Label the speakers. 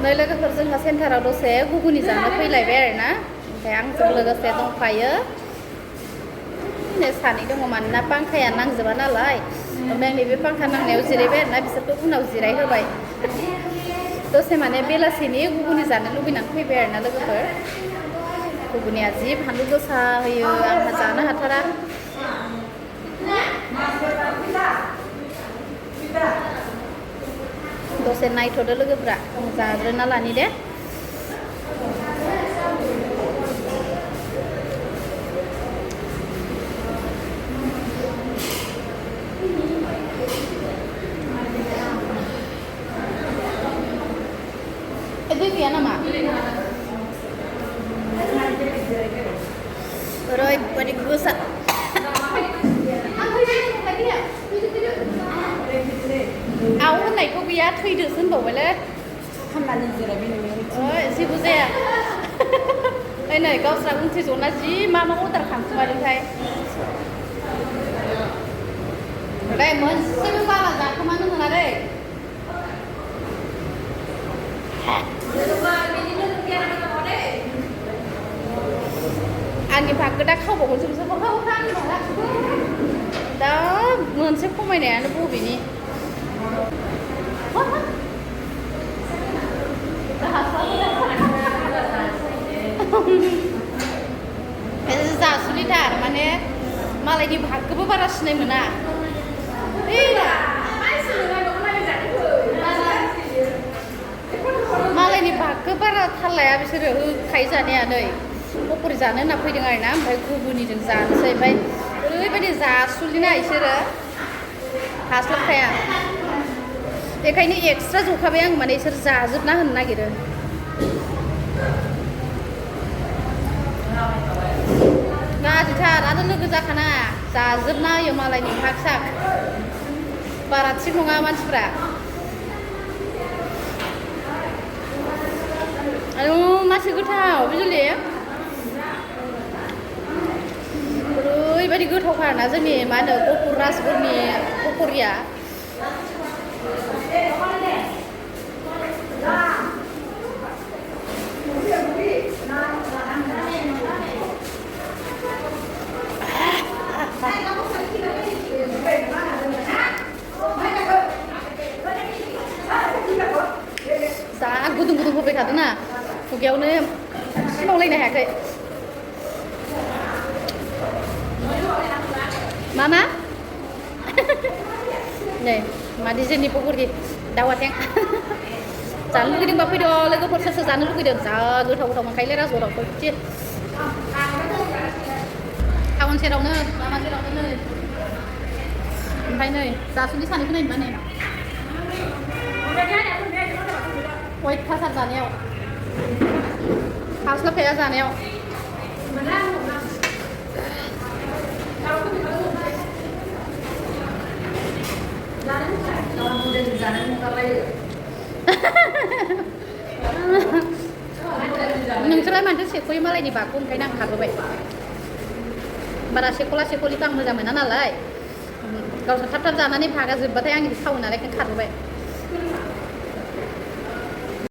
Speaker 1: नै लोगोफोर जोंहा सेन्टाराव दसे गुगुनि जानो फैलायबाय आरोना ओमफ्राय आंजों लोगोसे दंफायो सानै दङ मानोना पांखाया नांजोबा नालाय ओमफ्राय आं नैबे पांखा नांनायाव जिरायबाय आरोना बिसोरखौ उनाव जिरायहोबाय दसे माने बेलासिनि गुगुनि जानो लुबैनानै फैबाय आरोना लोगोफोर गुगुनिया जि फानलु गोसा होयो आंहा जानो हाथारा दसे नायथ'दो लोगोफ्रा जाग्रोना लानि दे दै गैया नामा ओरैबायदि गोसा आव होननायखौ गैया थैदोसो होनबावबायलै जेबो जाया नै गावस्रा उनथि जना जि मा अर्डार खालामखोमादोंथाय दै मोनसेबो बारा जाखोमानो मोना दै आंनि भागखौ दा खावबावगोनसो बिसोर दा मोनसे खमायनायानो बबेनि जासुलिथार माने मालायनि भागखौबो बारा सिनाय मोना मालायनि भागखौ बारा थाल लाया बिसोरो होखायो जानाया नै पकरि जानो होनना फैदों आरोना ओमफ्राय गुगुनिजों जानोसै ओमफ्राय ओरैबायदि जासुलिना बिसोरो हास्लाबखाया बेखायनो एक्सट्रा जखाबाय आं माने बिसोर जाजोबना होनो नागिरो गाज्रिथार आरो लोगो जाखाना जाजोबना होयो मालायनि भाग साग बारा थिग नङा मानसिफ्रा आयु मासे गोथाव बिजुलि ओरैबायदि गोथावखा आरोना जोंनि मा होनो गफुर राजगुरनि पकरिया जा गुदुं गुदुं होबाय थादोंना खुगायावनो सिमावलायनो हायाखै मा नै मादि जोंनि पकरि दाउ आथें जानो लुगैदोंबा फैदो लोगोफोर सोर सोर जानो लुगैदों जा गोथाव गोथाव मोनखायोलै राजगराव फैथि टाउन सेरावनो लामा सेरावनो नै ओमफ्राय नै जासुलि सानैखौ नायनोबा नै अयथासार जानायाव हास्लाबखाया जानायाव नोंसोरलाय मानोथो सेख'यो मालायनि बागखौ ओंखायनो आं खारबोबाय बारा सेख'ला सेख'लिखौ आं मोजां मोना नालाय गावसोर थाब थाब जानानै भागा जोबबाथाय आंनिखौ खावो नालाय ओंखायनो खारबोबाय